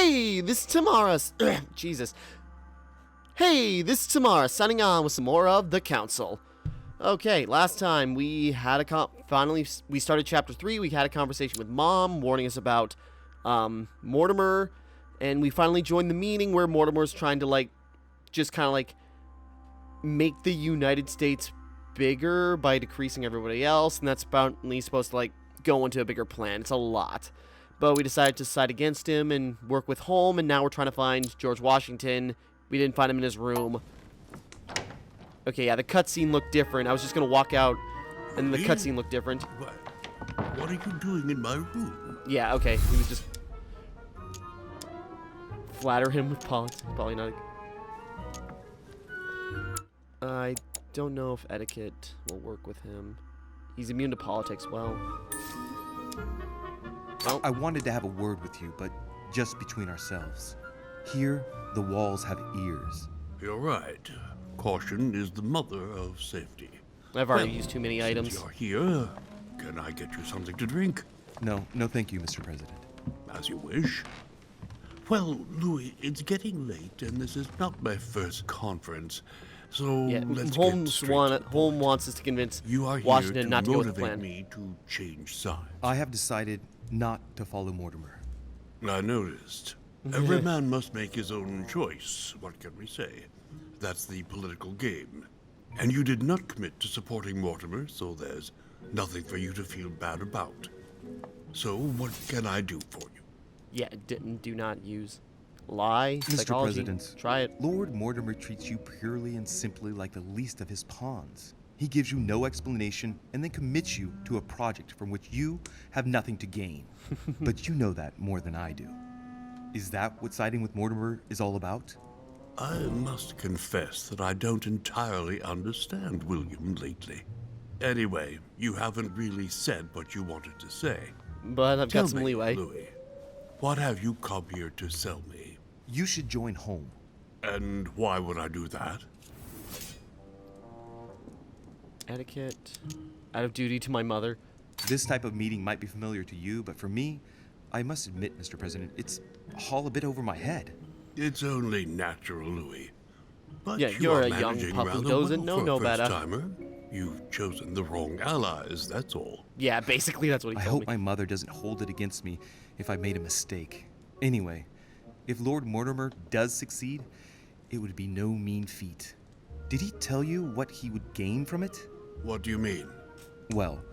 Hey, this is Timmara. Jesus. Hey, this is Timmara signing on with some more of The Council. Okay, last time we had finally we started chapter 3. We had a conversation with Mom warning us about Mortimer, and we finally joined the meeting where Mortimer's trying to just kind of make the United States bigger by decreasing everybody else, and that's apparently supposed to go into a bigger plan. It's a lot. But we decided to side against him and work with Holm, and now we're trying to find George Washington. We didn't find him in his room. Okay, yeah, the cutscene looked different. I was just going to walk out, and the cutscene looked different. What are you doing in my room? Yeah, okay. We was just flatter him with politics. Probably not. I don't know if etiquette will work with him. He's immune to politics. Well, I wanted to have a word with you, but just between ourselves. Here, the walls have ears. You're right. Caution is the mother of safety. I've already used too many items. Since you're here, can I get you something to drink? No, thank you, Mr. President. As you wish. Well, Louis, it's getting late, and this is not my first conference, so let's get straight. Holm wants us to convince you are here Washington to not to go with the motivate plan. me to change sides. I have decided not to follow Mortimer. I noticed. Every man must make his own choice. What can we say? That's the political game. And you did not commit to supporting Mortimer, so there's nothing for you to feel bad about. So what can I do for you? Yeah, do not use lie, Mr. psychology. President, Try it. Lord Mortimer treats you purely and simply like the least of his pawns. He gives you no explanation and then commits you to a project from which you have nothing to gain. But you know that more than I do. Is that what siding with Mortimer is all about? I must confess that I don't entirely understand William lately. Anyway, you haven't really said what you wanted to say. But I've Tell got some me, leeway. Louis, what have you come here to sell me? You should join Holm. And why would I do that? Etiquette. Out of duty to my mother. This type of meeting might be familiar to you, but for me, I must admit, Mr. President, it's all a bit over my head. It's only natural, Louis. But Yeah, you you're are a young managing pup who rather doesn't well know for no a better. first-timer. You've chosen the wrong allies, that's all. Yeah, basically that's what he I told hope me. my mother doesn't hold it against me if I made a mistake. Anyway, if Lord Mortimer does succeed, it would be no mean feat. Did he tell you what he would gain from it? What do you mean? Well,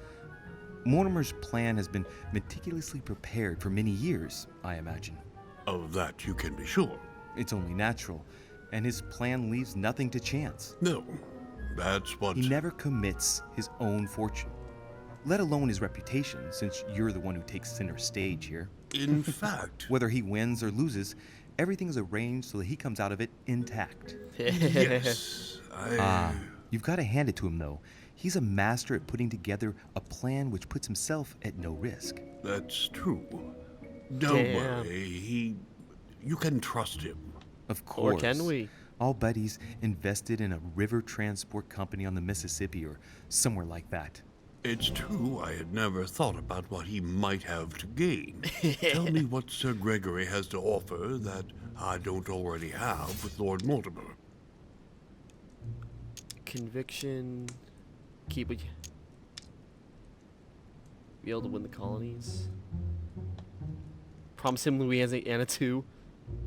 Mortimer's plan has been meticulously prepared for many years, I imagine. Of that you can be sure. It's only natural, and his plan leaves nothing to chance. No, that's what... He never commits his own fortune, let alone his reputation, since you're the one who takes center stage here. In fact... Whether he wins or loses, everything is arranged so that he comes out of it intact. Yes, You've got to hand it to him, though. He's a master at putting together a plan which puts himself at no risk. That's true. Don't Damn. worry, you can trust him. Of course. Or can we? I'll bet he's invested in a river transport company on the Mississippi or somewhere like that. It's true I had never thought about what he might have to gain. Tell me what Sir Gregory has to offer that I don't already have with Lord Mortimer. Conviction. Keep it. Be able to win the colonies. Promise him Louisiana 2.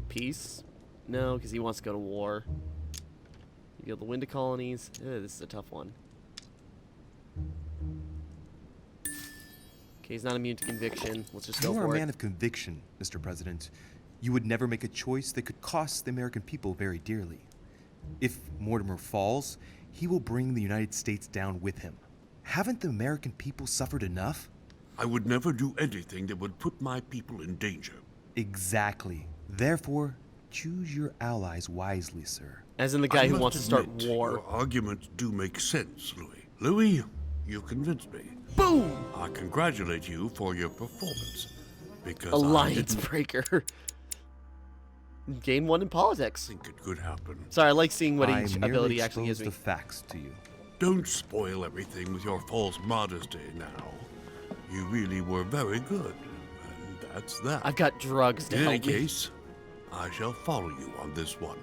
Peace? No, because he wants to go to war. Be able to win the colonies. This is a tough one. Okay, he's not immune to conviction. Let's just go You are for a it. man of conviction, Mr. President. You would never make a choice that could cost the American people very dearly. If Mortimer falls, he will bring the United States down with him. Haven't the American people suffered enough? I would never do anything that would put my people in danger. Exactly. Therefore, choose your allies wisely, sir. As in the guy I who must wants to start admit, war. Your arguments do make sense, Louis. Louis, you convinced me. Boom! I congratulate you for your performance. Because Alliance I didn't breaker. Gain 1 in politics. think it could happen. Sorry, I like seeing what I each merely ability actually gives exposed me. the facts to you. Don't spoil everything with your false modesty now. You really were very good, and that's that. I've got drugs to In any help me. case, I shall follow you on this one.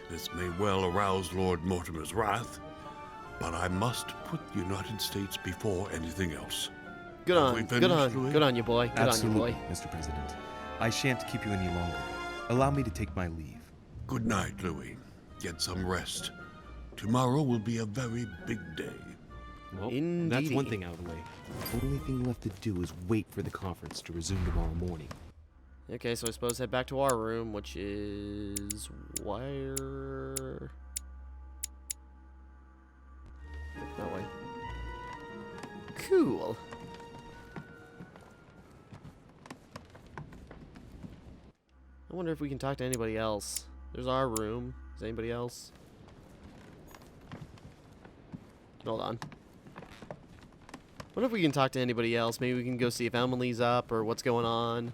This may well arouse Lord Mortimer's wrath, but I must put the United States before anything else. Good Have we on, finished, Louis? good on you, boy. Good Absolutely, on you, boy. Mr. President. I shan't keep you any longer. Allow me to take my leave. Good night, Louis. Get some rest. Tomorrow will be a very big day. Well, that's Indeedy. one thing out of the way. The only thing left to do is wait for the conference to resume tomorrow morning. Okay, so I suppose head back to our room, which is where? That way. Cool. I wonder if we can talk to anybody else. There's our room. Is anybody else? Hold on. Wonder if we can talk to anybody else. Maybe we can go see if Emily's up or what's going on.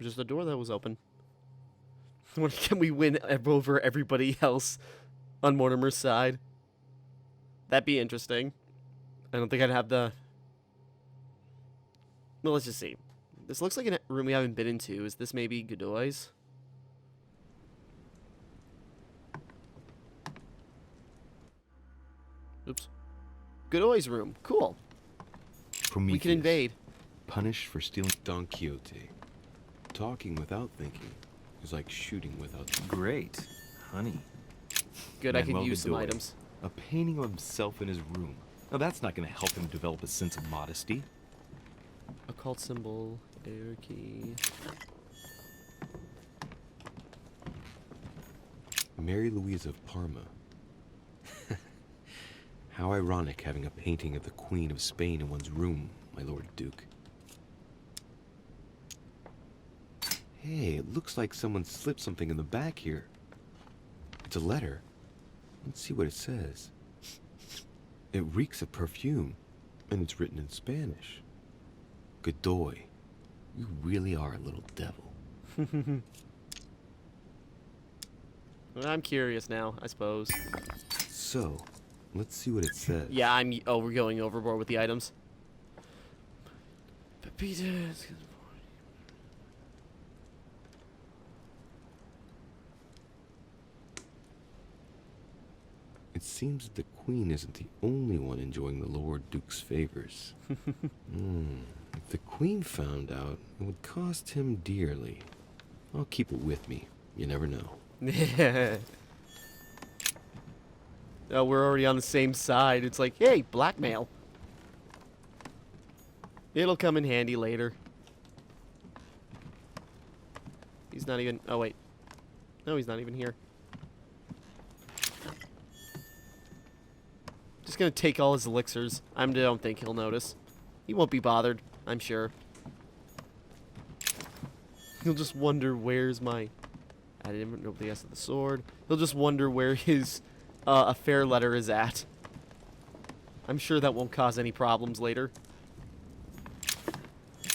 Just the door that was open. Can we win over everybody else on Mortimer's side? That'd be interesting. I don't think I'd have the... Well, let's just see. This looks like a room we haven't been into. Is this maybe Godoy's? Oops. Godoy's room. Cool. Prometheus, We can invade. punished for stealing Don Quixote. Talking without thinking is like shooting without. Great. Honey. Good, I could Manuel use some Godoy. items. A painting of himself in his room. Now that's not going to help him develop a sense of modesty. Occult symbol. Air key. Mary Louise of Parma. How ironic having a painting of the Queen of Spain in one's room, my Lord Duke. Hey, it looks like someone slipped something in the back here. It's a letter. Let's see what it says. It reeks of perfume, and it's written in Spanish. Godoy, you really are a little devil. I'm curious now, I suppose. So, let's see what it says. Yeah, oh, we're going overboard with the items. Pepitas. It seems that the Queen isn't the only one enjoying the Lord Duke's favors. If the Queen found out, it would cost him dearly. I'll keep it with me. You never know. Oh, we're already on the same side. It's like, hey, blackmail. It'll come in handy later. He's not even... Oh, wait. No, he's not even here. Just gonna take all his elixirs. I don't think he'll notice. He won't be bothered, I'm sure. He'll just wonder where's my... I didn't know the S of the sword. He'll just wonder where his affair letter is at. I'm sure that won't cause any problems later.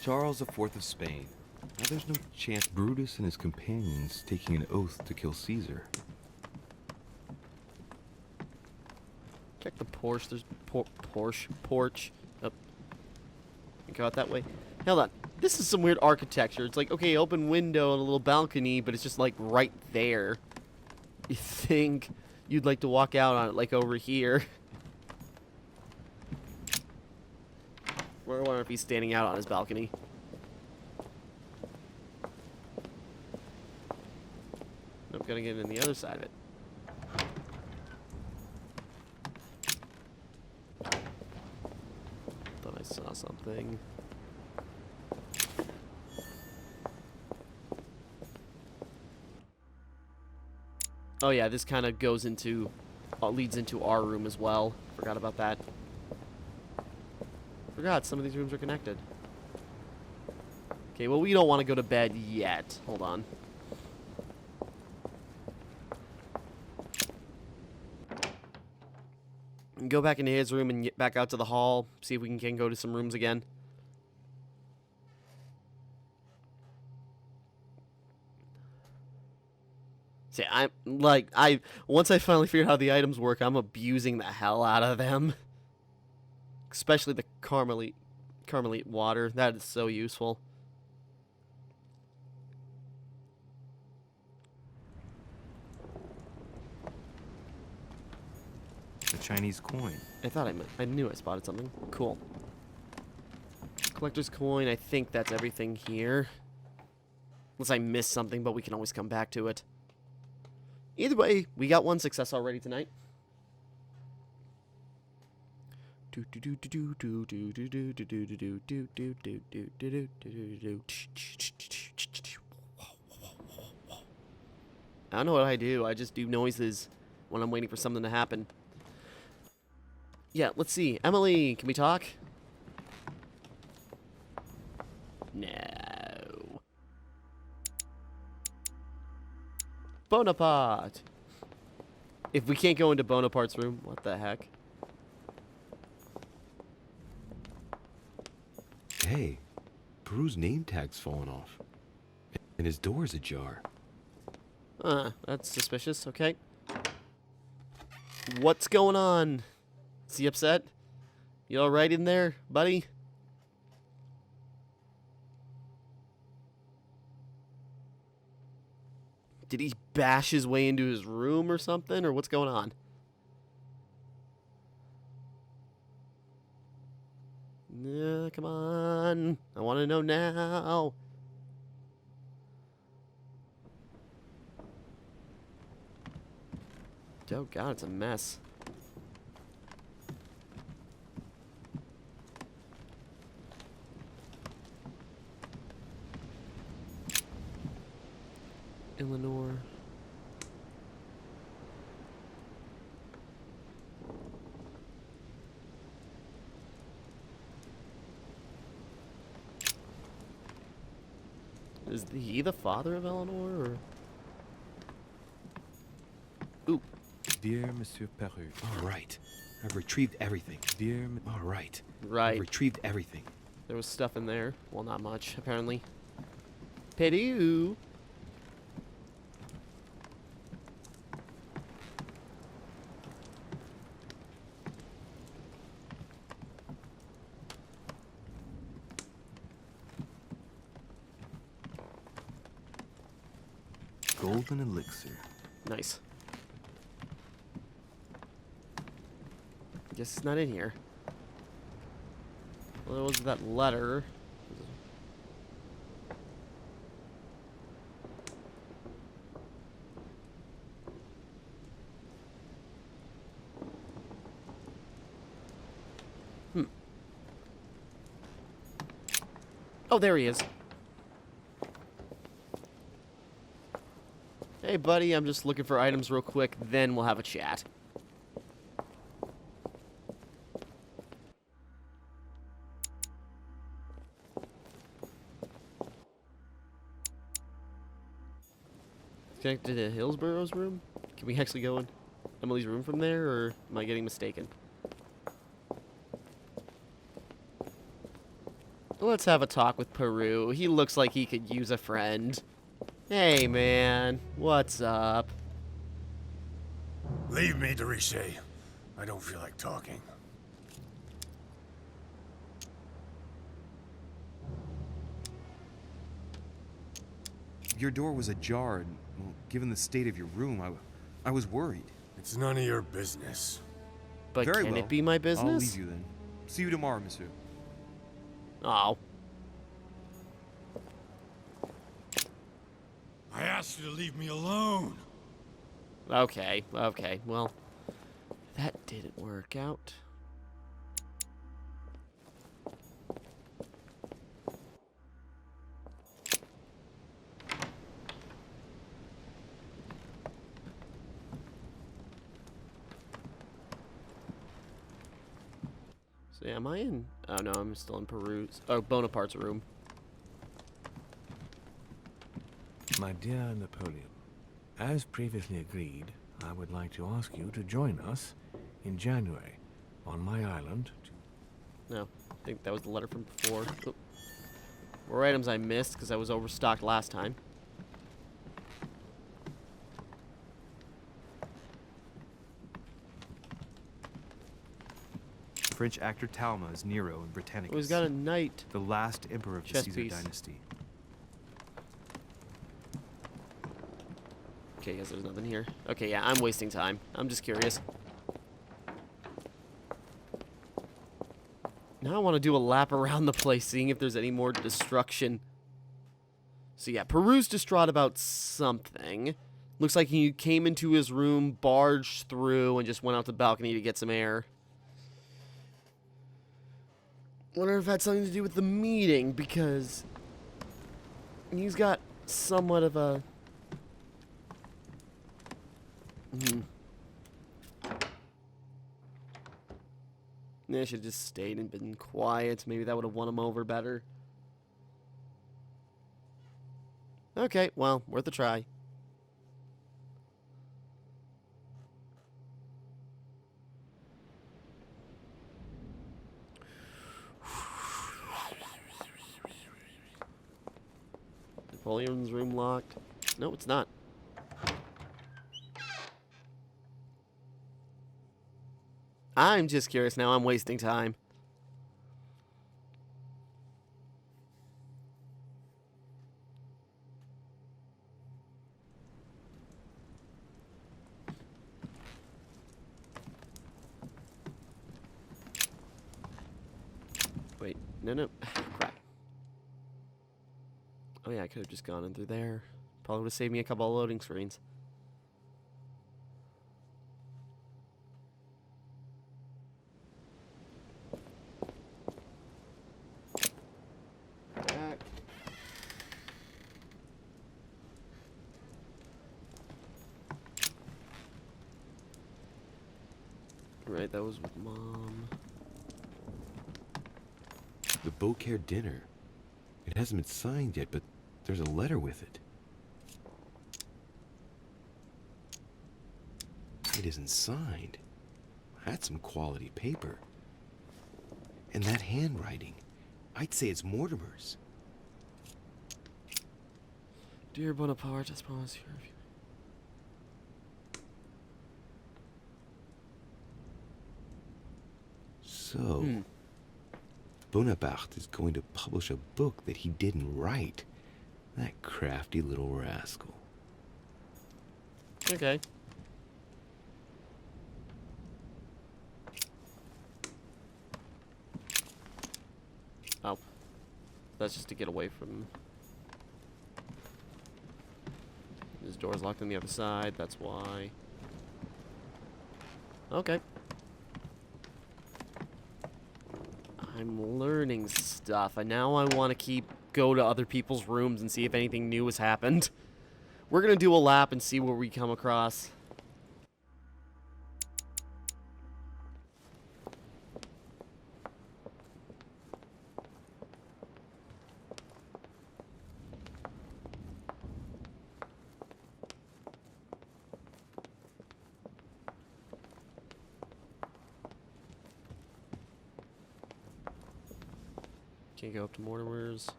Charles IV of Spain. Now there's no chance Brutus and his companions taking an oath to kill Caesar. Check the Porsche. There's porch. Oh. Go out that way. Hold on. This is some weird architecture. It's like, okay, open window and a little balcony, but it's just like right there. You think you'd like to walk out on it, like over here. Or I wonder if he's standing out on his balcony. Nope, gotta get in the other side of it. Thought I saw something. Oh yeah, this kind of goes into, leads into our room as well. Forgot about that. Forgot some of these rooms are connected. Okay, well we don't want to go to bed yet. Hold on. Go back into his room and get back out to the hall. See if we can go to some rooms again. See, I'm like once I finally figured out how the items work, I'm abusing the hell out of them. Especially the Carmelite water. That is so useful. A Chinese coin. I knew I spotted something. Cool. Collector's coin, I think that's everything here. Unless I missed something, but we can always come back to it. Either way, we got one success already tonight. I don't know what I do. I just do noises when I'm waiting for something to happen. Yeah, let's see. Emily, can we talk? No. Bonaparte. If we can't go into Bonaparte's room, what the heck? Hey, Peru's name tag's fallen off. And his door's ajar. That's suspicious. Okay. What's going on? Is he upset? You alright in there, buddy? Did he bash his way into his room or something? Or what's going on? Yeah, come on. I want to know now. Oh god, it's a mess. Eleanor. Is he the father of Eleanor, or? Ooh. Dear Monsieur Peru. All right. I've retrieved everything. Dear All right. Right. I've retrieved everything. There was stuff in there. Well, not much, apparently. Peru. golden elixir. Nice. Guess it's not in here. Well, there was that letter. Oh, there he is. Hey, buddy, I'm just looking for items real quick, then we'll have a chat. Connected to Hillsborough's room? Can we actually go in Emily's room from there, or am I getting mistaken? Let's have a talk with Peru. He looks like he could use a friend. Hey, man. What's up? Leave me, Deriche. I don't feel like talking. Your door was ajar, and, well, given the state of your room, I was worried. It's none of your business. But Very can well. it be my business? I'll leave you then. See you tomorrow, monsieur. Oh. I asked you to leave me alone. Okay, okay. Well, that didn't work out. So, yeah, am I in? Oh, no, I'm still in Peru's. Oh, Bonaparte's room. My dear Napoleon, as previously agreed, I would like to ask you to join us in January on my island. No, I think that was the letter from before. Oop. More items I missed because I was overstocked last time. French actor Talma as Nero in Britannicus. Oh, he's got a knight. The last emperor of the Chess Caesar piece. dynasty. Okay, guess there's nothing here. Okay, yeah, I'm wasting time. I'm just curious. Now I want to do a lap around the place, seeing if there's any more destruction. So yeah, Peru's distraught about something. Looks like he came into his room, barged through, and just went out the balcony to get some air. Wonder if it had something to do with the meeting, because he's got somewhat of a... I should have just stayed and been quiet. Maybe that would have won him over better. Okay, well, worth a try. Napoleon's room locked. No, it's not. I'm just curious now. I'm wasting time. Wait, no. Crap. Oh yeah, I could have just gone in through there. Probably would have saved me a couple of loading screens. Back. Right, that was with Mom. The Beaucaire dinner. It hasn't been signed yet, but there's a letter with it. It isn't signed. That's some quality paper. And that handwriting, I'd say it's Mortimer's. Dear Bonaparte, I promise you. So, Bonaparte is going to publish a book that he didn't write. That crafty little rascal. Okay. Oh. That's just to get away from... His door's locked on the other side, that's why. Okay. I'm learning stuff, and now I want to go to other people's rooms and see if anything new has happened. We're going to do a lap and see what we come across. Can't go up to Mortimer's.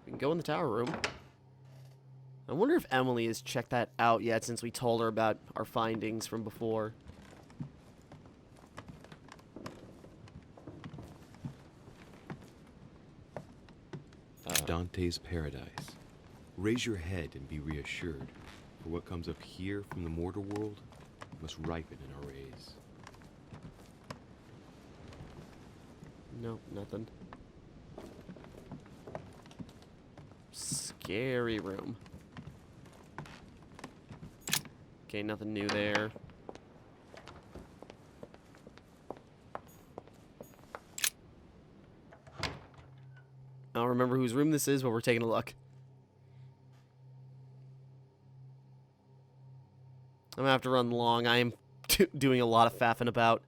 We can go in the tower room. I wonder if Emily has checked that out yet since we told her about our findings from before. Dante's Paradise. Raise your head and be reassured, for what comes up here from the mortal world must ripen in our rays. Nope, nothing. Scary room. Okay, nothing new there. I don't remember whose room this is, but we're taking a look. I'm gonna have to run long. I am doing a lot of faffing about.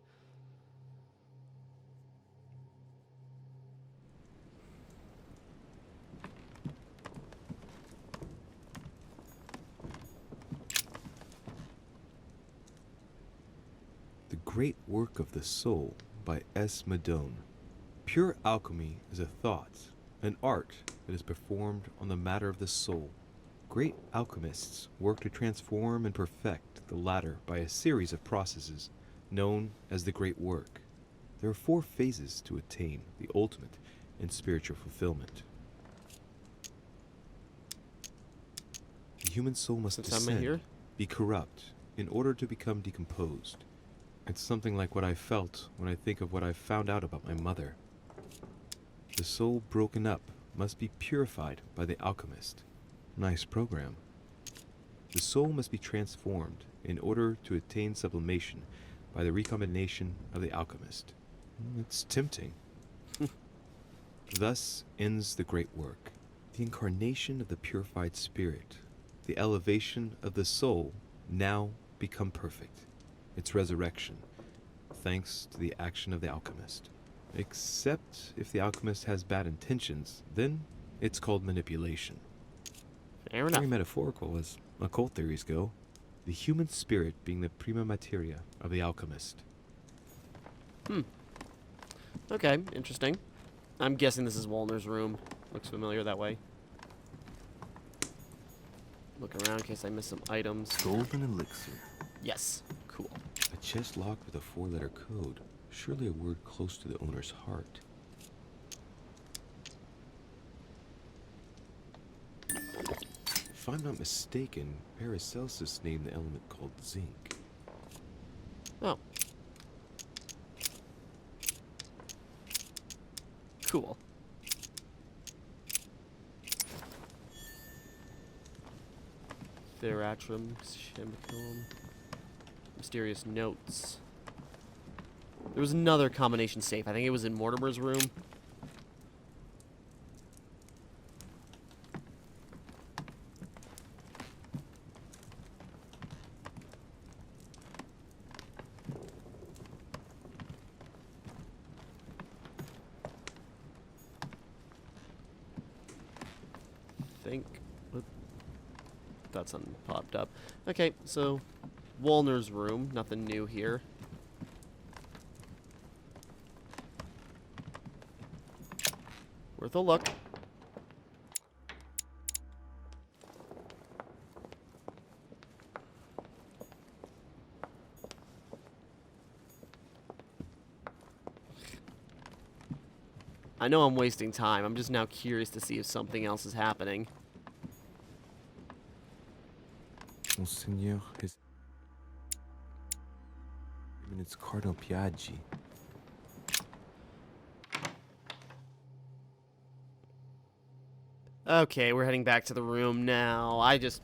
The Great Work of the Soul by S. Madone. Pure alchemy is a thought, an art that is performed on the matter of the soul. Great alchemists work to transform and perfect the latter by a series of processes. known as the Great Work. There are 4 phases to attain the ultimate in spiritual fulfillment. The human soul must Since I'm descend, here? be corrupt, in order to become decomposed. It's something like what I felt when I think of what I found out about my mother. The soul broken up must be purified by the alchemist. Nice program. The soul must be transformed in order to attain sublimation by the recombination of the alchemist. It's tempting. Thus ends the great work. The incarnation of the purified spirit, the elevation of the soul, now become perfect. Its resurrection, thanks to the action of the alchemist. Except if the alchemist has bad intentions, then it's called manipulation. Fair enough. Very metaphorical as occult theories go. The human spirit being the prima materia of the alchemist. Okay, interesting. I'm guessing this is Walner's room. Looks familiar that way. Look around in case I miss some items. Golden elixir. Yes. Cool. A chest locked with a 4-letter code. Surely a word close to the owner's heart. If I'm not mistaken, Paracelsus named the element called zinc. Oh. Cool. Theratrum, Chemicum, mysterious notes. There was another combination safe. I think it was in Mortimer's room. That's something popped up. Okay, so Walner's room, nothing new here. Worth a look. I know I'm wasting time. I'm just now curious to see if something else is happening. Monseigneur, his Eminence Cardinal Piaggi. Okay, we're heading back to the room now. I just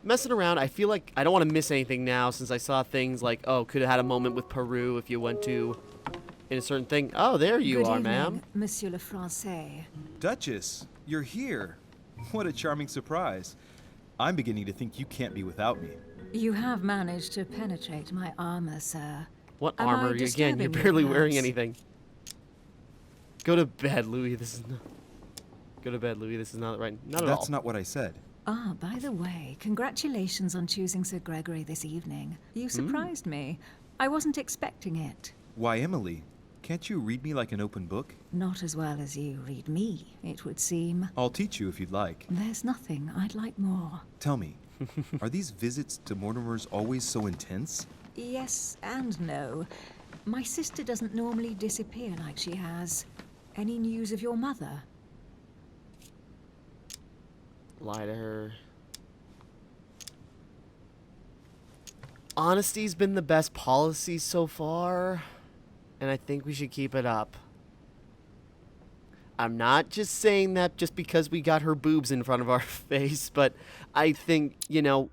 messing around. I feel like I don't want to miss anything now since I saw things like, oh, could have had a moment with Peru if you went to in a certain thing. Oh, there you are, ma'am. Monsieur le Français. Duchess, you're here. What a charming surprise. I'm beginning to think you can't be without me. You have managed to penetrate my armor, sir. What Am I armor? Again, you're disturbing you, barely wearing perhaps? anything. Go to bed, Louis. This is not. Go to bed, Louis. This is not right. Not at all. That's not what I said. Ah, by the way, congratulations on choosing Sir Gregory this evening. You surprised me. I wasn't expecting it. Why, Emily, can't you read me like an open book? Not as well as you read me, it would seem. I'll teach you if you'd like. There's nothing I'd like more. Tell me, are these visits to Mortimer's always so intense? Yes and no. My sister doesn't normally disappear like she has. Any news of your mother? Lie to her. Honesty's been the best policy so far, and I think we should keep it up. I'm not just saying that just because we got her boobs in front of our face, but I think, you know,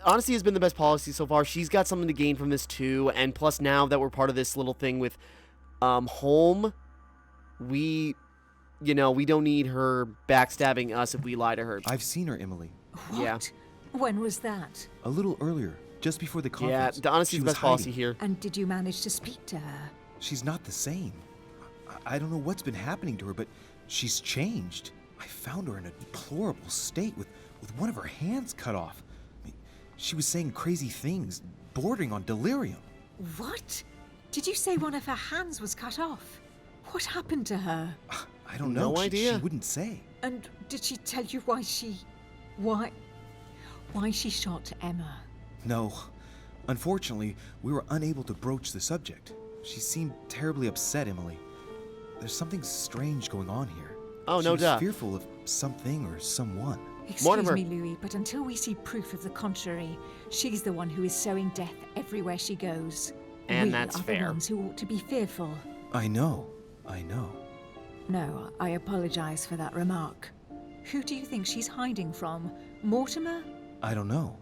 honesty has been the best policy so far. She's got something to gain from this too, and plus now that we're part of this little thing with Home, we, you know, we don't need her backstabbing us if we lie to her. I've seen her, Emily. What? Yeah. When was that? A little earlier, just before the Yeah, conference. the honesty She is the was best policy hiding. here. And did you manage to speak to her? She's not the same. I don't know what's been happening to her, but she's changed. I found her in a deplorable state with one of her hands cut off. I mean, she was saying crazy things, bordering on delirium. What? Did you say one of her hands was cut off? What happened to her? I don't know. No idea. She wouldn't say. And did she tell you why she shot Emma? No, Unfortunately, we were unable to broach the subject. She seemed terribly upset, Emily. There's something strange going on here. Oh, no She was duh. fearful of something or someone. Excuse Mortimer. me, Louis, but until we see proof of the contrary, she's the one who is sowing death everywhere she goes. And we that's are fair. the ones who ought to be fearful. I know. No, I apologize for that remark. Who do you think she's hiding from? Mortimer? I don't know.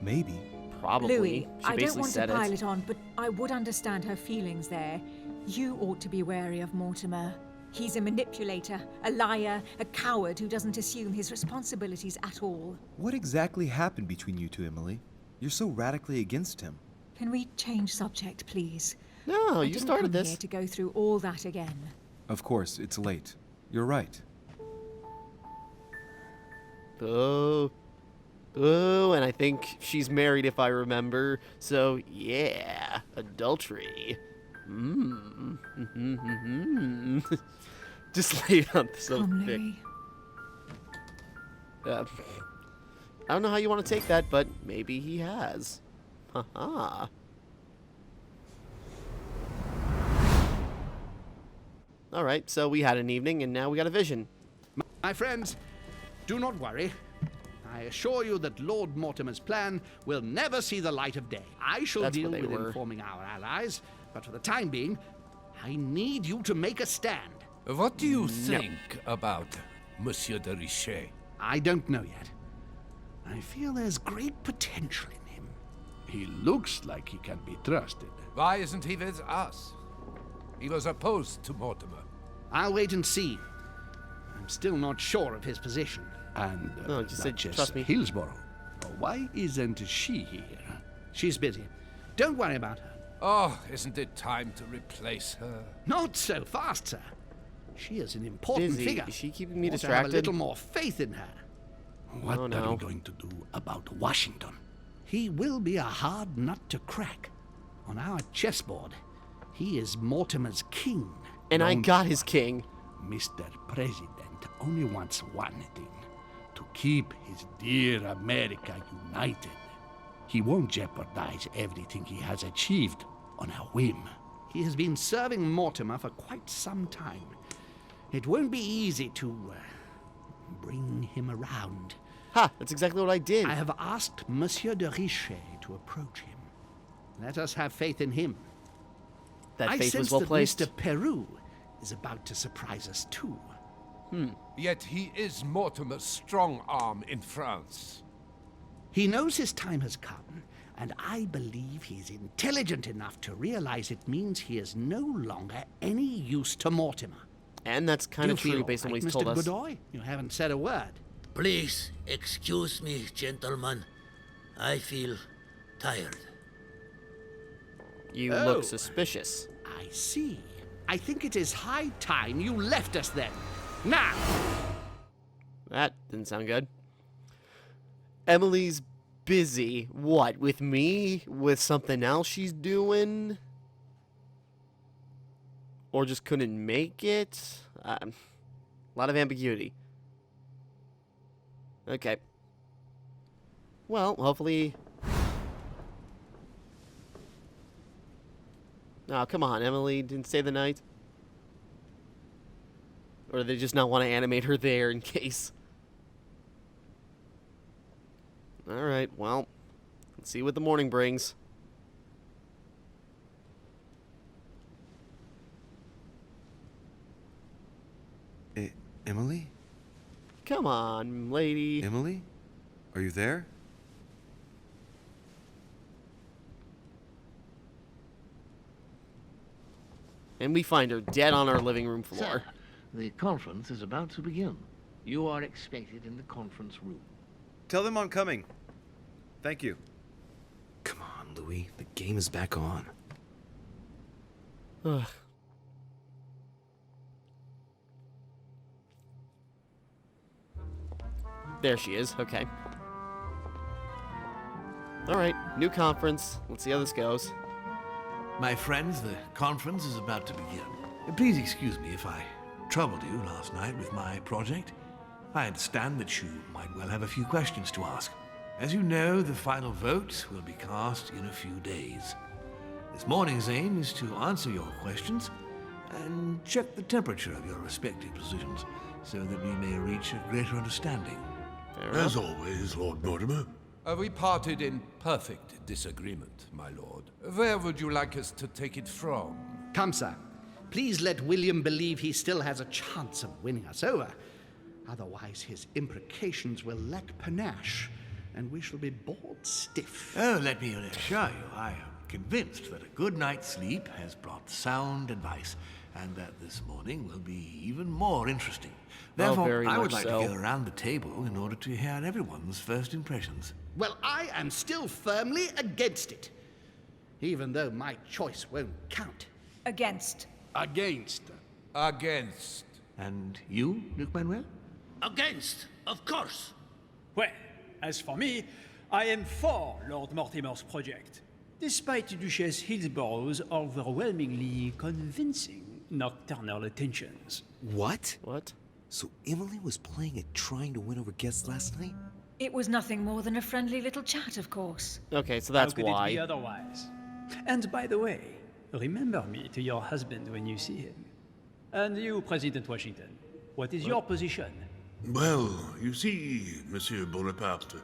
Maybe. Probably. Louis, She I don't basically want to said pile it. it on, but I would understand her feelings there. You ought to be wary of Mortimer. He's a manipulator, a liar, a coward who doesn't assume his responsibilities at all. What exactly happened between you two, Emily? You're so radically against him. Can we change subject, please? No, I you didn't started come this. here to go through all that again. Of course, it's late. You're right. Oh. Oh, and I think she's married if I remember. So, yeah, adultery. Just lay it on so Come, thick. Louis. I don't know how you want to take that, but maybe he has. Haha. Alright, so we had an evening, and now we got a vision. My friends, do not worry. I assure you that Lord Mortimer's plan will never see the light of day. I shall That's deal what they with were. informing our allies, but for the time being, I need you to make a stand. What do you think about Monsieur de Richet? I don't know yet. I feel there's great potential in him. He looks like he can be trusted. Why isn't he with us? He was opposed to Mortimer. I'll wait and see. I'm still not sure of his position. And No, just say, Duchess "Trust me." Hillsborough. Why isn't she here? She's busy. Don't worry about her. Oh, isn't it time to replace her? Not so fast, sir. She is an important Busy. figure. Is she keeping me Ought to distracted? have a little more faith in her. What Oh, are no. you going to do about Washington? He will be a hard nut to crack. On our chessboard, he is Mortimer's king. And I Don't got his worry. king. Mr. President only wants one thing, to keep his dear America united. He won't jeopardize everything he has achieved on a whim. He has been serving Mortimer for quite some time. It won't be easy to bring him around. Ha! That's exactly what I did. I have asked Monsieur de Richet to approach him. Let us have faith in him. That I faith sense was well that placed. Mr. Peru is about to surprise us too. Yet he is Mortimer's strong arm in France. He knows his time has come, and I believe he's intelligent enough to realize it means he is no longer any use to Mortimer. And that's kind You of feel true all based on what right, he's Mr. told us. Godoy? You haven't said a word. Please excuse me, gentlemen. I feel tired. You Oh. look suspicious. I see. I think it is high time you left us then. Now! That didn't sound good. Emily's busy. What, with me? With something else she's doing? Or just couldn't make it? A lot of ambiguity. Okay. Well, hopefully... Oh, come on, Emily didn't stay the night. Or do they just not want to animate her there in case? Alright, well, let's see what the morning brings. Emily? Come on, lady. Emily? Are you there? And we find her dead on our living room floor. Sir, the conference is about to begin. You are expected in the conference room. Tell them I'm coming. Thank you. Come on, Louis. The game is back on. Ugh. There she is. Okay. Alright, new conference. Let's see how this goes. My friends, the conference is about to begin. Please excuse me if I troubled you last night with my project. I understand that you might well have a few questions to ask. As you know, the final vote will be cast in a few days. This morning's aim is to answer your questions and check the temperature of your respective positions so that we may reach a greater understanding. As always, Lord Mortimer. We parted in perfect disagreement, my lord. Where would you like us to take it from? Come, sir. Please let William believe he still has a chance of winning us over. Otherwise, his imprecations will lack panache, and we shall be bored stiff. Oh, let me assure you, I am convinced that a good night's sleep has brought sound advice, and that this morning will be even more interesting. Therefore, very I would much like so. to go around the table in order to hear everyone's first impressions. Well, I am still firmly against it, even though my choice won't count. Against. Against. Against. And you, Luke Manuel? Against, of course. Well, as for me, I am for Lord Mortimer's project, despite Duchess Hillsborough's overwhelmingly convincing nocturnal attentions. What? What? So Emily was playing at trying to win over guests last night? It was nothing more than a friendly little chat, of course. Okay, so that's How could why. it be otherwise? And by the way, remember me to your husband when you see him. And you, President Washington, what is your position? Well, you see, Monsieur Bonaparte,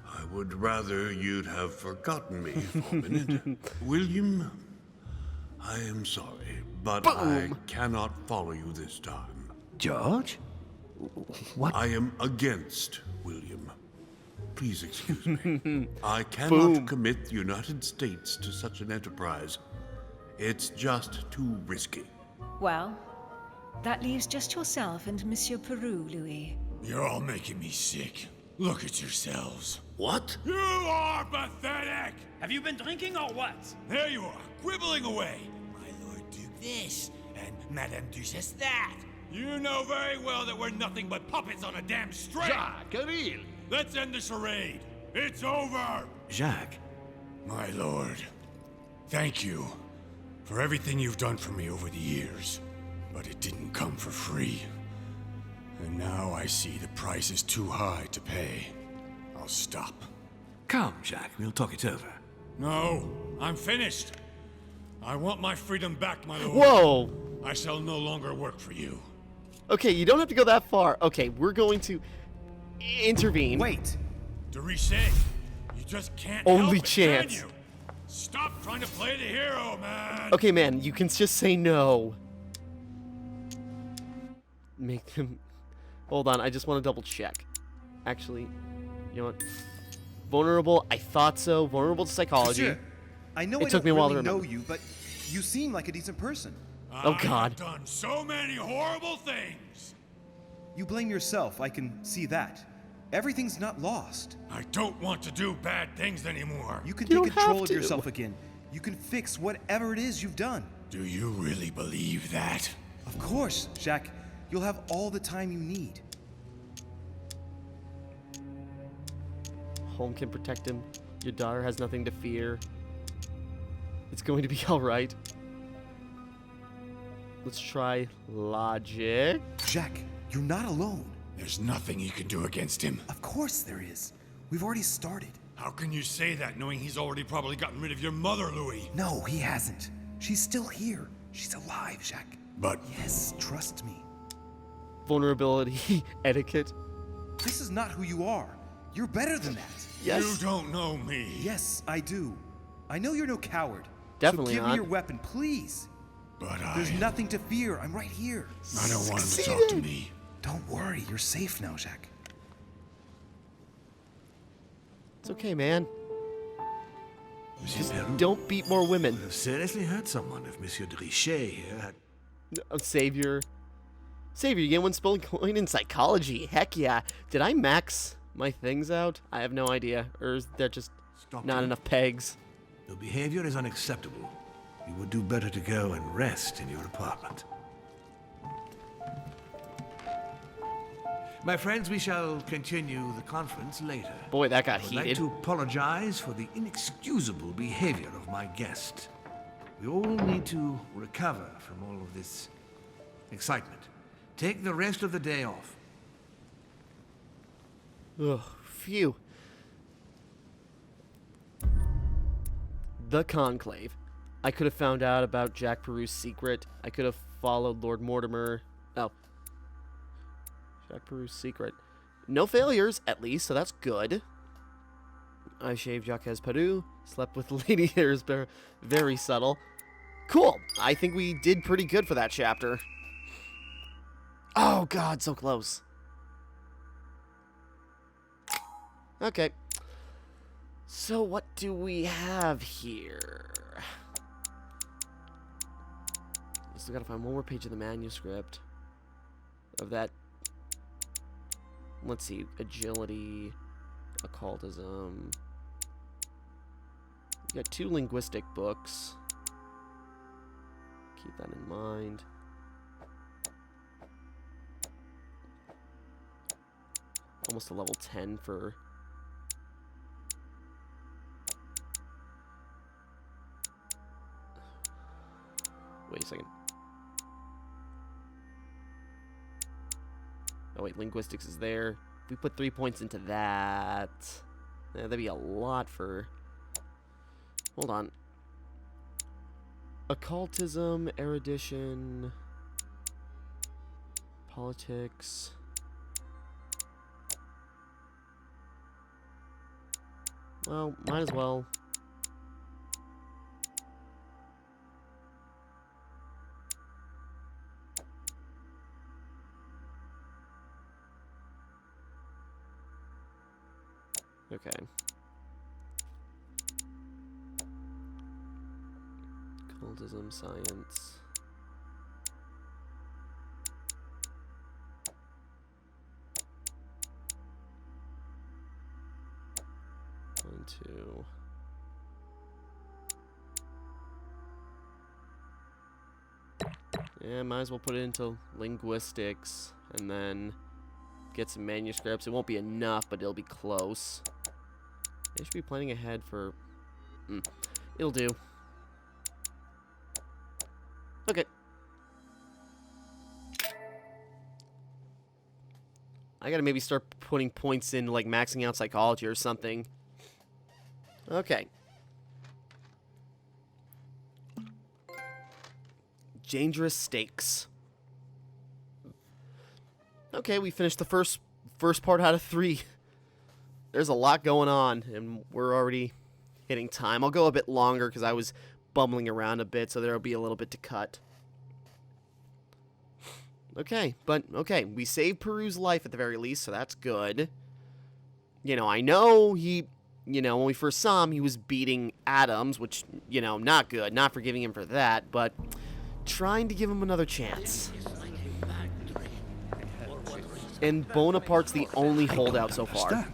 I would rather you'd have forgotten me for a minute. William, I am sorry, but I cannot follow you this time. George? What? I am against William. Please excuse me. I cannot Boom. commit the United States to such an enterprise. It's just too risky. Well, that leaves just yourself and Monsieur Peru, Louis. You're all making me sick. Look at yourselves. What? You are pathetic! Have you been drinking or what? There you are, quibbling away. My Lord Duke this, and Madame Duchess that. You know very well that we're nothing but puppets on a damn string. Jacques, really? Let's end the charade. It's over. Jacques? My lord, thank you for everything you've done for me over the years. But it didn't come for free. And now I see the price is too high to pay. I'll stop. Come, Jacques, we'll talk it over. No, I'm finished. I want my freedom back, my lord. Whoa! I shall no longer work for you. Okay, you don't have to go that far. Okay, we're going to intervene. Wait. De Richet, you just can't Only help it, chance. can you? Stop trying to play the hero, man. Okay, man, you can just say no. Make him... Hold on, I just want to double check. Actually, you know what? Vulnerable, I thought so. Vulnerable to psychology. Sure. I know It I took don't me a while to really know remember. you, but you seem like a decent person. Oh, God. I've done so many horrible things. You blame yourself, I can see that. Everything's not lost. I don't want to do bad things anymore. You can You take don't control have of to. yourself again. You can fix whatever it is you've done. Do you really believe that? Of course, Jacques. You'll have all the time you need. Home can protect him. Your daughter has nothing to fear. It's going to be alright. Let's try logic. Jacques, you're not alone. There's nothing you can do against him. Of course there is. We've already started. How can you say that knowing he's already probably gotten rid of your mother, Louis? No, he hasn't. She's still here. She's alive, Jacques. But Yes, trust me. Vulnerability, etiquette. This is not who you are. You're better than that. Yes. you don't know me. Yes, I do. I know you're no coward. Definitely so give not. me your weapon, please. But There's nothing to fear. I'm right here. I don't want him to talk to me. Don't worry. You're safe now, Jacques. It's okay, man. Monsieur Just Peru don't beat more women. would have seriously hurt someone if Monsieur de Richet here had... Oh, Savior. Savior, you get one spelling coin in psychology. Heck yeah. Did I max my things out? I have no idea. Or is there just Stop not it. enough pegs? Your behavior is unacceptable. You would do better to go and rest in your apartment. My friends, we shall continue the conference later. Boy, that got I would like heated. to apologize for the inexcusable behavior of my guest. We all need to recover from all of this excitement. Take the rest of the day off. Ugh, phew. The Conclave. I could have found out about Jack Peru's secret. I could have followed Lord Mortimer. Oh. Jack Peru's secret. No failures, at least, so that's good. I shaved Jacques Peru. Slept with Lady Haresbear. Very subtle. Cool. I think we did pretty good for that chapter. Oh, God, so close. Okay. So what do we have here? Still gotta find one more page of the manuscript of that. Let's see. Agility, occultism. We got 2 linguistic books. Keep that in mind. Almost a level 10 for... Wait a second. Oh wait, linguistics is there. If we put 3 points into that... that'd be a lot for... Hold on. Occultism, erudition... Politics... Well, might as well. Okay. Occultism, science. One, two. Yeah, might as well put it into linguistics and then get some manuscripts. It won't be enough, but it'll be close. I should be planning ahead for... it'll do. Okay. I gotta maybe start putting points in, like, maxing out psychology or something. Okay. Dangerous stakes. Okay, we finished the first part out of 3. There's a lot going on, and we're already hitting time. I'll go a bit longer because I was bumbling around a bit, so there'll be a little bit to cut. Okay, we saved Peru's life at the very least, so that's good. You know, I know he, when we first saw him, he was beating Adams, which, not good. Not forgiving him for that, but trying to give him another chance. And Bonaparte's the only holdout so far.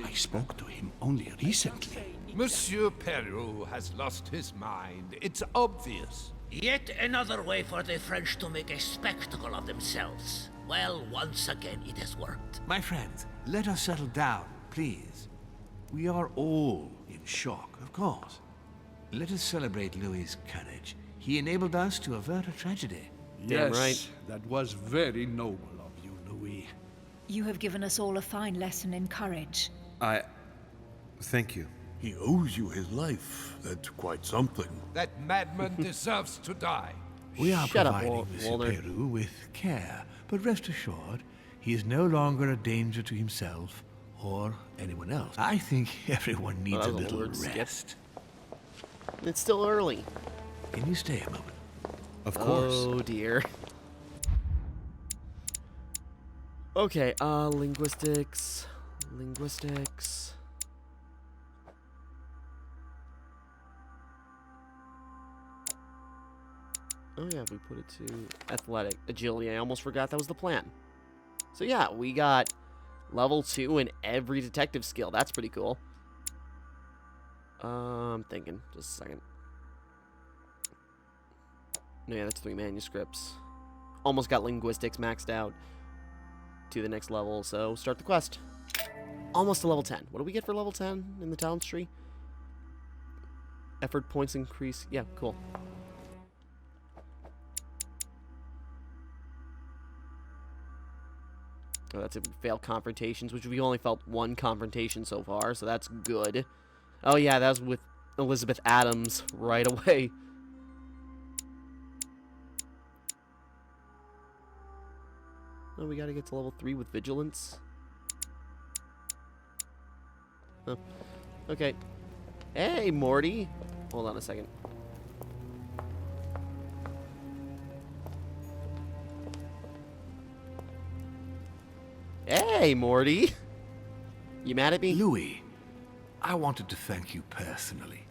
I spoke to him only recently. Monsieur Peru has lost his mind. It's obvious. Yet another way for the French to make a spectacle of themselves. Well, once again it has worked. My friends, let us settle down, please. We are all in shock, of course. Let us celebrate Louis's courage. He enabled us to avert a tragedy. Yes, right. That was very noble of you, Louis. You have given us all a fine lesson in courage. Thank you. He owes you his life. That's quite something. That madman deserves to die. We are Shut up, providing Monsieur Walter. Peru with care, but rest assured, he is no longer a danger to himself or anyone else. I think everyone needs a little rest. It's still early. Can you stay a moment? Of course. Oh dear. Okay, linguistics. Oh yeah, we put it to athletic, agility. I almost forgot that was the plan. So yeah, we got level 2 in every detective skill. That's pretty cool. I'm thinking. Just a second. No, yeah, that's 3 manuscripts. Almost got linguistics maxed out to the next level, so start the quest. Almost to level 10. What do we get for level 10 in the talents tree? Effort points increase. Yeah, cool. Oh, that's if we fail confrontations, which we only felt 1 confrontation so far, so that's good. Oh yeah, that was with Elizabeth Adams right away. Oh, we gotta get to level 3 with vigilance. Oh. Okay. Hey, Morty. Hold on a second. Hey, Morty. You mad at me? Louis, I wanted to thank you personally.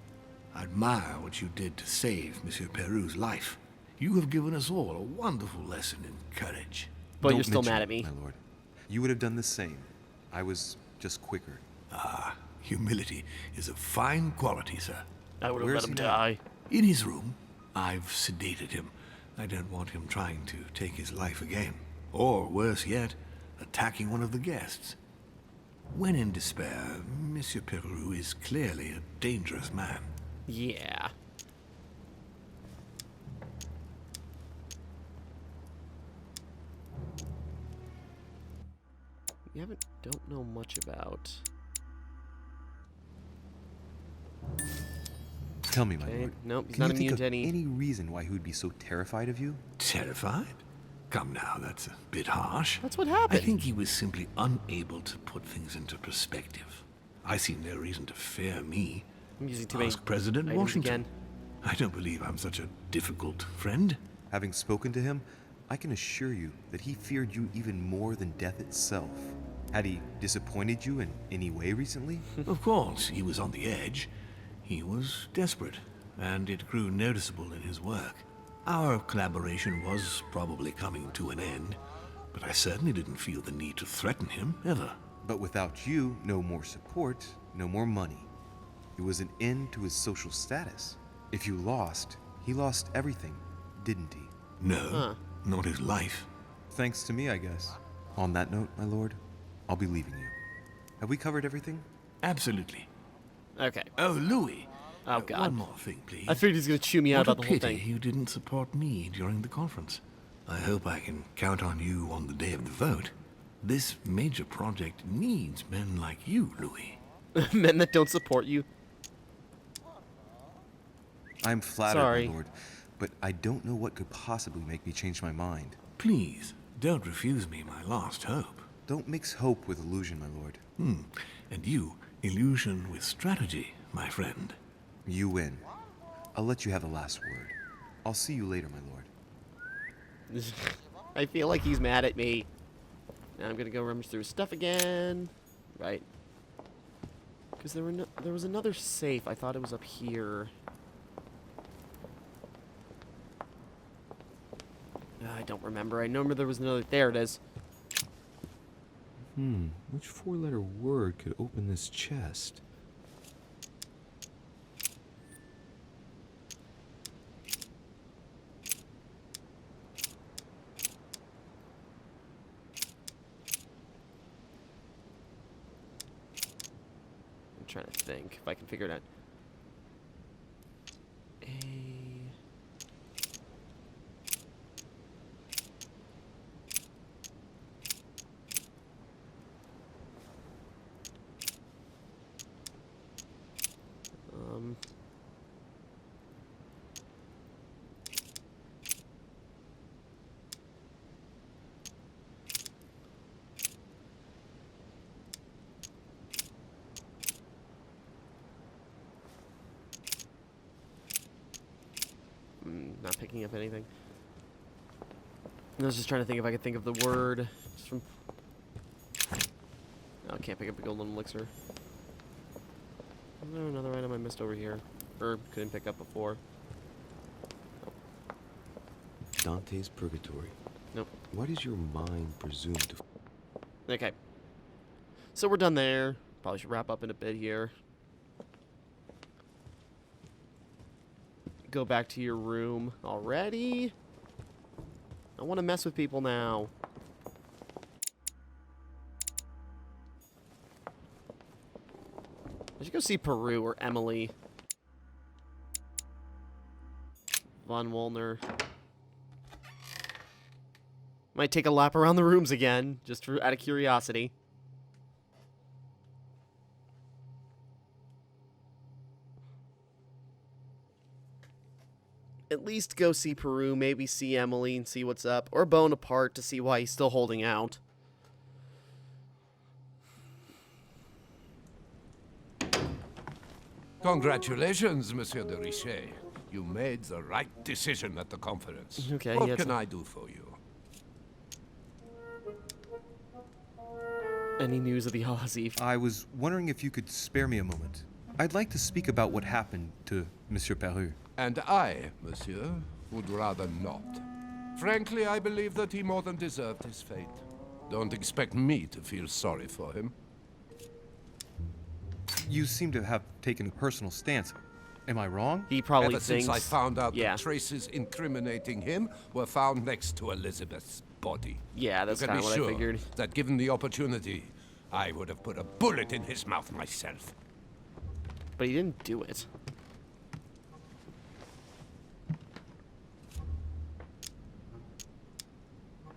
I admire what you did to save Monsieur Peru's life. You have given us all a wonderful lesson in courage. But Don't you're still mention mad it, at me. my lord. You would have done the same. I was just quicker. Ah, humility is a fine quality, sir. I would have Where's let him he now? die. In his room, I've sedated him. I don't want him trying to take his life again. Or, worse yet, attacking one of the guests. When in despair, Monsieur Peru is clearly a dangerous man. Yeah. Don't know much about. Tell me, my Okay, lord. nope, he's Can not you think immune of to any. any reason why he would be so terrified of you? Terrified? Come now, that's a bit harsh. That's what happened. I think he was simply unable to put things into perspective. I see no reason to fear me. I'm using too many Ask President items Washington. again. I don't believe I'm such a difficult friend. Having spoken to him, I can assure you that he feared you even more than death itself. Had he disappointed you in any way recently? Of course, he was on the edge. He was desperate, and it grew noticeable in his work. Our collaboration was probably coming to an end, but I certainly didn't feel the need to threaten him, ever. But without you, no more support, no more money. It was an end to his social status. If you lost, he lost everything, didn't he? No, not his life. Thanks to me, I guess. On that note, my lord, I'll be leaving you. Have we covered everything? Absolutely. Okay. Oh, Louis. Oh, God. One more thing, please. I figured he was going to chew me out What about a the whole pity thing. you didn't support me during the conference. I hope I can count on you on the day of the vote. This major project needs men like you, Louis. Men that don't support you. I'm flattered, Sorry. my lord, but I don't know what could possibly make me change my mind. Please, don't refuse me my last hope. Don't mix hope with illusion, my lord. And you, illusion with strategy, my friend. You win. I'll let you have the last word. I'll see you later, my lord. I feel like he's mad at me. Now I'm gonna go rummage through his stuff again. Right. Because there was another safe. I thought it was up here. I don't remember. I remember there was another. There it is. Which four-letter word could open this chest? I'm trying to think if I can figure it out. Not picking up anything. I was just trying to think if I could think of the word. Just from. Oh, I can't pick up a golden elixir. Is there another item I missed over here? Or couldn't pick up before? Dante's Purgatory. Nope. Why does your mind presume to... Okay. So we're done there. Probably should wrap up in a bit here. Go back to your room already. I want to mess with people now. I should go see Peru or Emily. Von Wollner. Might take a lap around the rooms again, just out of curiosity. at least go see Peru, maybe see Emily and see what's up, or Bonaparte to see why he's still holding out. Congratulations, Monsieur de Richet. You made the right decision at the conference. Okay, what can I do for you? Any news of the Al-Azif? I was wondering if you could spare me a moment. I'd like to speak about what happened to Monsieur Peru. And I, monsieur, would rather not. Frankly, I believe that he more than deserved his fate. Don't expect me to feel sorry for him. You seem to have taken a personal stance. Am I wrong? He probably Ever thinks... since I found out yeah. that traces incriminating him were found next to Elizabeth's body. Yeah, that's kind of what I figured. That given the opportunity, I would have put a bullet in his mouth myself. But he didn't do it.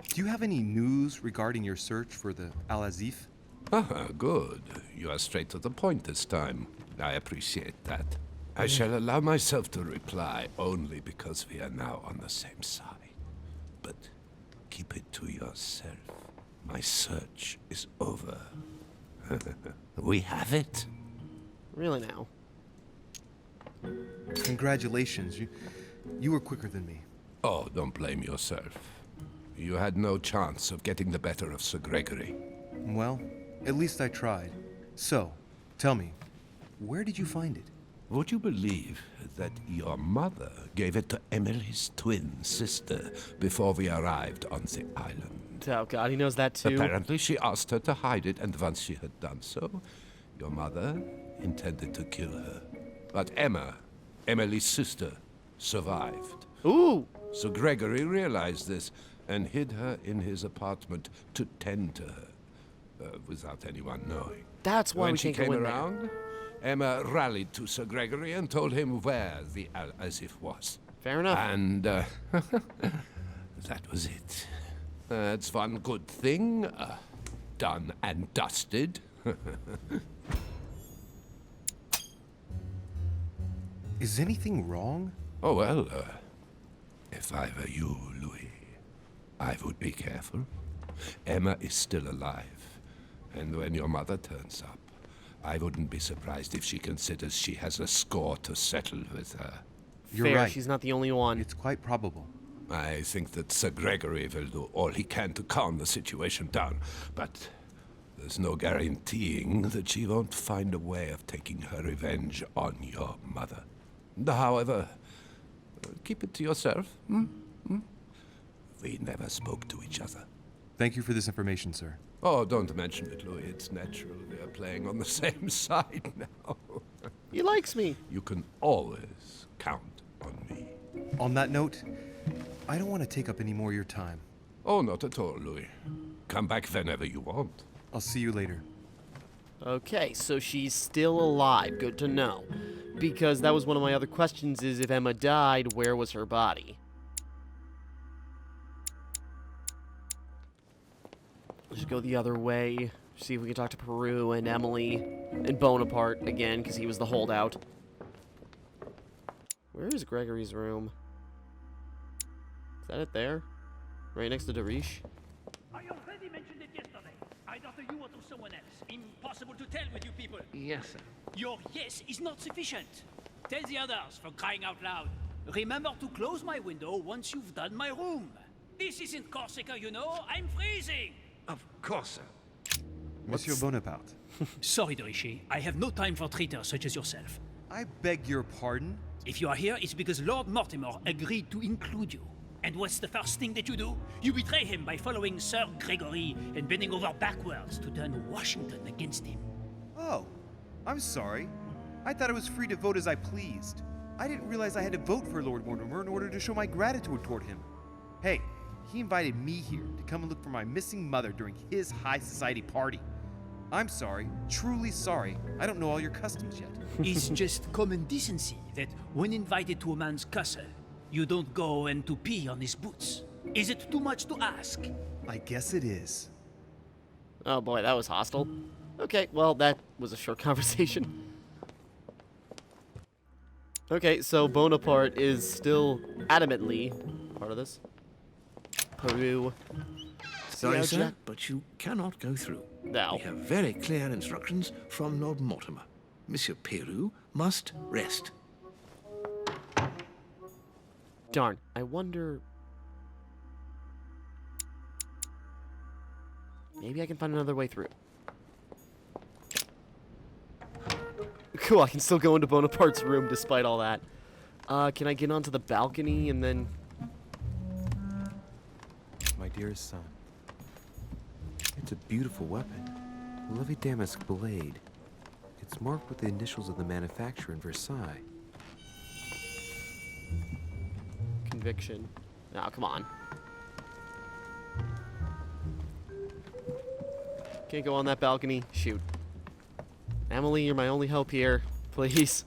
Do you have any news regarding your search for the Al-Azif? Ah, good. You are straight to the point this time. I appreciate that. I shall allow myself to reply only because we are now on the same side. But keep it to yourself. My search is over. We have it. Really now? Congratulations. You were quicker than me. Oh, don't blame yourself. You had no chance of getting the better of Sir Gregory. Well, at least I tried. So, tell me, where did you find it? Would you believe that your mother gave it to Emily's twin sister before we arrived on the island? Oh god, he knows that too. Apparently she asked her to hide it, and once she had done so, your mother intended to kill her. But Emma, Emily's sister, survived. Ooh! So Gregory realized this and hid her in his apartment to tend to her, without anyone knowing. That's why when we she can't came go in around, there. Emma rallied to Sir Gregory and told him where the Al-Azif was. Fair enough. And that was it. That's one good thing. Done and dusted. Is anything wrong? Oh, well, if I were you, Louis, I would be careful. Emma is still alive. And when your mother turns up, I wouldn't be surprised if she considers she has a score to settle with her. You're Fair, right. she's not the only one. It's quite probable. I think that Sir Gregory will do all he can to calm the situation down, but there's no guaranteeing that she won't find a way of taking her revenge on your mother. However, keep it to yourself. We never spoke to each other. Thank you for this information, sir. Oh, don't mention it, Louis. It's natural. We are playing on the same side now. He likes me. You can always count on me. On that note, I don't want to take up any more of your time. Oh, not at all, Louis. Come back whenever you want. I'll see you later. Okay, so she's still alive. Good to know. Because that was one of my other questions is if Emma died, where was her body? Let's go the other way. See if we can talk to Peru and Emily and Bonaparte again, because he was the holdout. Where is Gregory's room? Is that it there? Right next to Darish? I already mentioned it yesterday. Either to you or to someone else. Impossible to tell with you people. Yes, sir. Your yes is not sufficient. Tell the others, for crying out loud. Remember to close my window once you've done my room. This isn't Corsica, you know. I'm freezing. Of course, sir. Monsieur Bonaparte. Sorry, Dorishi. I have no time for traitors such as yourself. I beg your pardon? If you are here, it's because Lord Mortimer agreed to include you. And what's the first thing that you do? You betray him by following Sir Gregory and bending over backwards to turn Washington against him. Oh, I'm sorry. I thought I was free to vote as I pleased. I didn't realize I had to vote for Lord Mortimer in order to show my gratitude toward him. Hey, he invited me here to come and look for my missing mother during his high society party. I'm sorry, truly sorry. I don't know all your customs yet. It's just common decency that when invited to a man's castle, you don't go and to pee on his boots. Is it too much to ask? I guess it is. Oh boy, that was hostile. Okay, well, that was a short conversation. Okay, so Bonaparte is still adamantly part of this. Peru. Sorry, how sir, Jack- but you cannot go through. No. We have very clear instructions from Lord Mortimer. Monsieur Peru must rest. Darn. I wonder... Maybe I can find another way through. Cool, I can still go into Bonaparte's room despite all that. Can I get onto the balcony and then... My dearest son, it's a beautiful weapon. A lovely damask blade. It's marked with the initials of the manufacturer in Versailles. Conviction. Now, come on. Can't go on that balcony. Shoot. Emily, you're my only hope here. Please.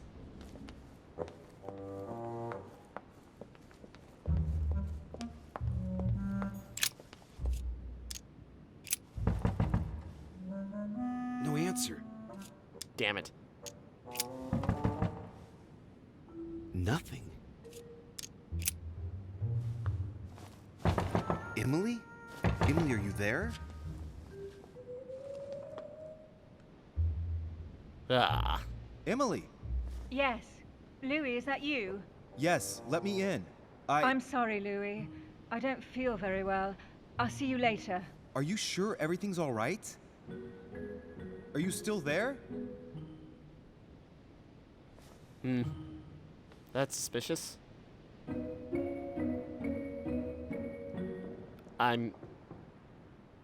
No answer. Damn it. Nothing. Emily? Emily, are you there? Ah. Emily! Yes. Louis, is that you? Yes, let me in. I'm sorry, Louis. I don't feel very well. I'll see you later. Are you sure everything's all right? Are you still there? That's suspicious.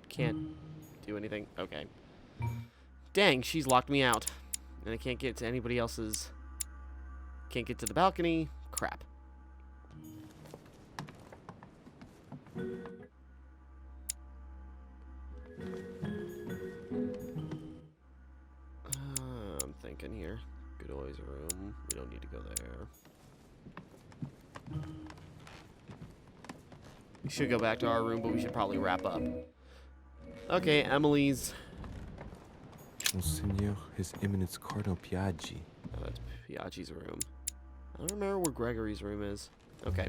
Can't do anything. Okay. Dang, she's locked me out. And I can't get to anybody else's... Can't get to the balcony. Crap. I'm thinking here. Godoy's room. We don't need to go there. We should go back to our room, but we should probably wrap up. Okay, Emily's... Monseigneur, His Eminence Cardinal Piaggi. Oh, that's Piaggi's room. I don't remember where Gregory's room is. Okay.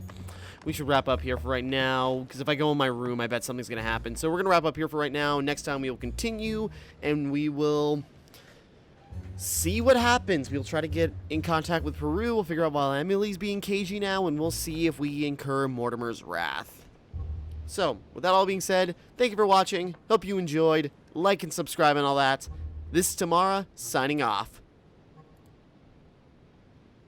We should wrap up here for right now, because if I go in my room, I bet something's going to happen. So we're going to wrap up here for right now. Next time we will continue, and we will see what happens. We'll try to get in contact with Peru. We'll figure out why Emily's being cagey now, and we'll see if we incur Mortimer's wrath. So, with that all being said, thank you for watching. Hope you enjoyed. Like and subscribe and all that. This is Timmara, signing off.